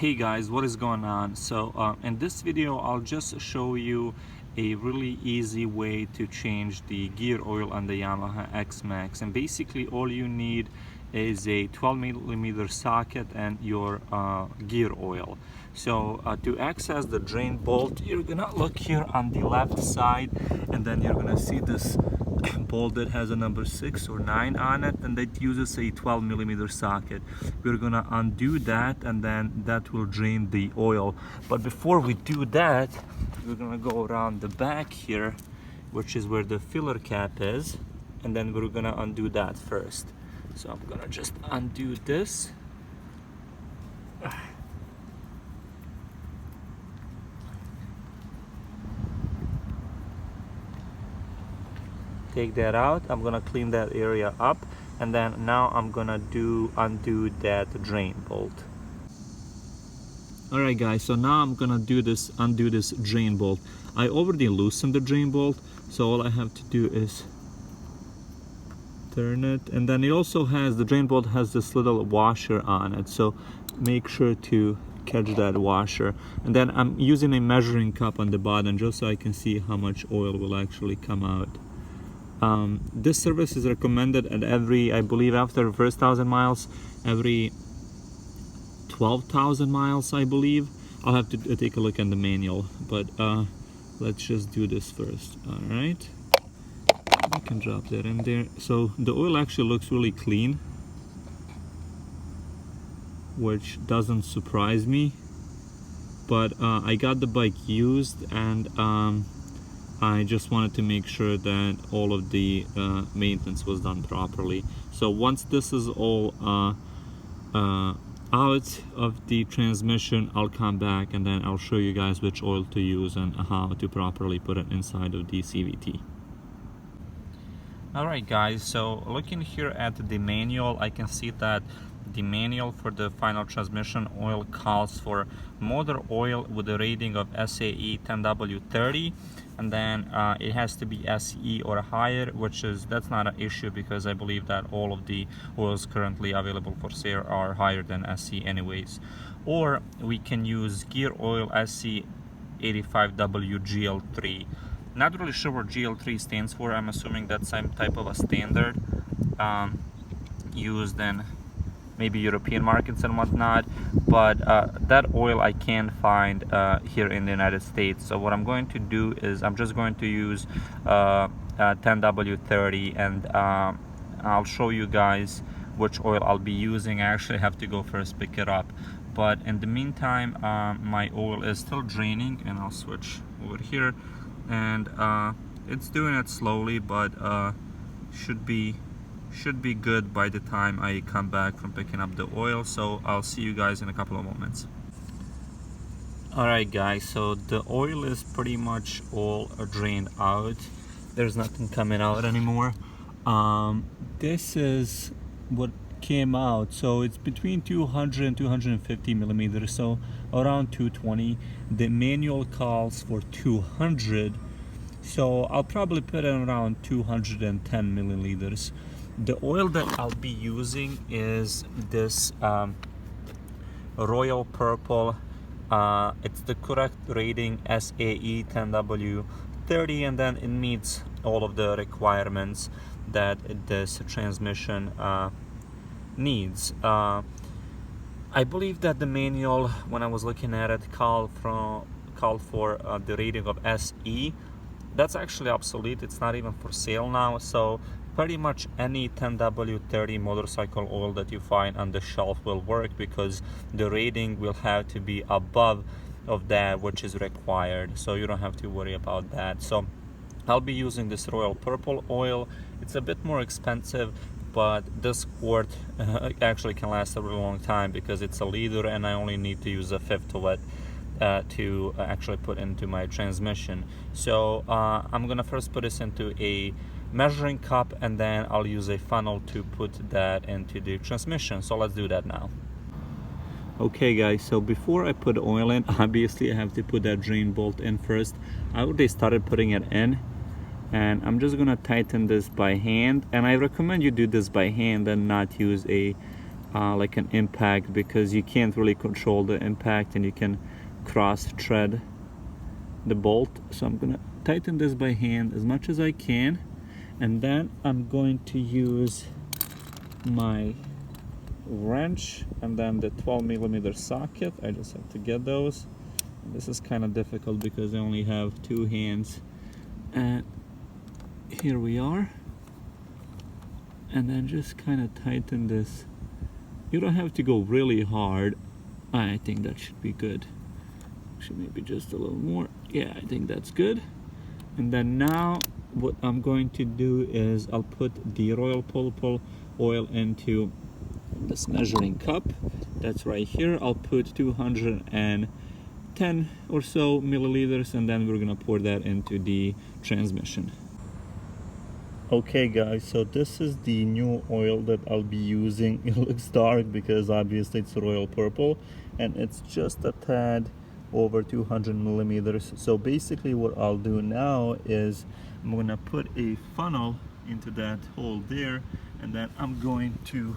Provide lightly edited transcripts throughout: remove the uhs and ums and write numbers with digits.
Hey guys, what is going on? So in this video I'll just show you a really easy way to change the gear oil on the Yamaha XMAX, and basically all you need is a 12mm socket and your gear oil. So to access the drain bolt, you're gonna look here on the left side, and then you're gonna see this bolt that has a number 6 or 9 on it, and that uses a 12mm socket. We're gonna undo that, and then that will drain the oil. But before we do that, we're gonna go around the back here, which is where the filler cap is, and then we're gonna undo that first. So I'm gonna just undo this. Take that out. I'm gonna clean that area up, and then now I'm gonna undo that drain bolt. Alright guys, so now I'm gonna undo this drain bolt. I already loosened the drain bolt, so all I have to do is turn it, and then it also has, the drain bolt has this little washer on it, so make sure to catch that washer. And then I'm using a measuring cup on the bottom just so I can see how much oil will actually come out. This service is recommended at every, I believe after the first 1,000 miles, every 12,000 miles, I believe. I'll have to take a look in the manual, but let's just do this first. All right, I can drop that in there. So the oil actually looks really clean, which doesn't surprise me, but I got the bike used, and I just wanted to make sure that all of the maintenance was done properly. So once this is all out of the transmission, I'll come back and then I'll show you guys which oil to use and how to properly put it inside of the CVT. Alright guys, so looking here at the manual, I can see that the manual for the final transmission oil calls for motor oil with a rating of SAE 10W30, and then it has to be SE or higher, that's not an issue because I believe that all of the oils currently available for sale are higher than SE anyways. Or we can use gear oil SC 85W GL3. Not really sure what GL3 stands for. I'm assuming that's some type of a standard used in maybe European markets and whatnot, but that oil I can't find here in the United States. So what I'm going to do is I'm just going to use 10W30, and I'll show you guys which oil I'll be using. I actually have to go first pick it up, but in the meantime my oil is still draining, and I'll switch over here, and it's doing it slowly, but should be good by the time I come back from picking up the oil. So I'll see you guys in a couple of moments. Alright guys, so the oil is pretty much all drained out. There's nothing coming out anymore. This is what came out, so it's between 200 and 250 millimeters, so around 220. The manual calls for 200, so I'll probably put it around 210 milliliters. The oil that I'll be using is this Royal Purple. It's the correct rating SAE 10W30, and then it meets all of the requirements that this transmission needs. I believe that the manual, when I was looking at it, called for the rating of SE. That's actually obsolete. It's not even for sale now. So pretty much any 10W30 motorcycle oil that you find on the shelf will work, because the rating will have to be above of that which is required, so you don't have to worry about that. So I'll be using this Royal Purple oil. It's a bit more expensive, but this quart actually can last a really long time because it's a liter, and I only need to use a fifth of it to actually put into my transmission. So I'm gonna first put this into a measuring cup, and then I'll use a funnel to put that into the transmission. So let's do that now. Okay guys, so before I put oil in, obviously I have to put that drain bolt in first. I already started putting it in, and I'm just gonna tighten this by hand, and I recommend you do this by hand and not use a like an impact, because you can't really control the impact and you can cross thread the bolt. So I'm gonna tighten this by hand as much as I can, and then I'm going to use my wrench and then the 12mm socket. I just have to get those. This is kind of difficult because I only have two hands, and here we are. And then just kind of tighten this. You don't have to go really hard. I think that should be good. Actually, maybe just a little more. Yeah, I think that's good. And then now what I'm going to do is I'll put the Royal Purple oil into this measuring cup that's right here. I'll put 210 or so milliliters, and then we're gonna pour that into the transmission. Okay guys, so this is the new oil that I'll be using. It looks dark because obviously it's Royal Purple, and it's just a tad over 200 millimeters. So basically what I'll do now is I'm gonna put a funnel into that hole there, and then I'm going to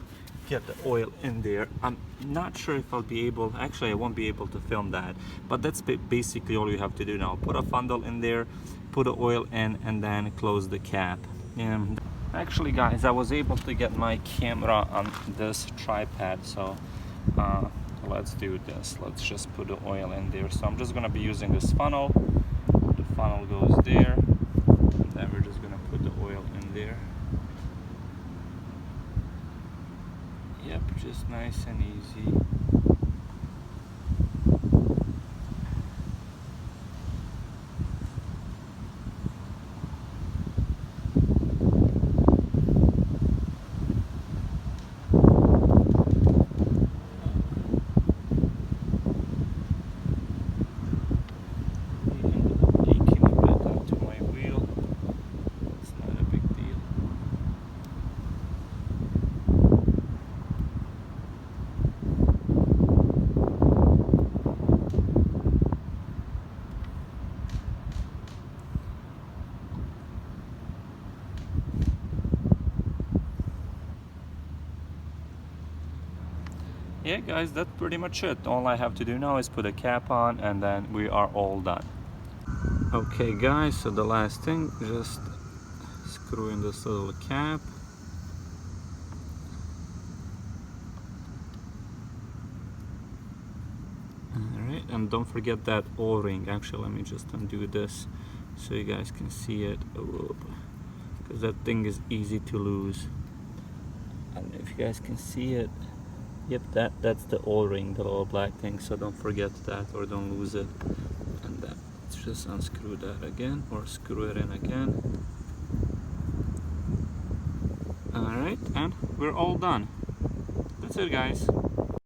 get the oil in there. I'm not sure if I'll be able, actually I won't be able to film that, but that's basically all you have to do now. Put a funnel in there, put the oil in, and then close the cap. And actually guys, I was able to get my camera on this tripod, so let's do this. Let's just put the oil in there. So I'm just gonna be using this funnel. The funnel goes there, and then we're just gonna put the oil in there. Yep, just nice and easy. Yeah guys, that's pretty much it. All I have to do now is put a cap on, and then we are all done. Okay guys, so the last thing, just screw in this little cap. Alright, and don't forget that O-ring. Actually, let me just undo this so you guys can see it, because that thing is easy to lose. And if you guys can see it, yep, that's the O-ring, the little black thing, so don't forget that or don't lose it. And then let's just unscrew that again, or screw it in again. Alright, and we're all done. That's it guys.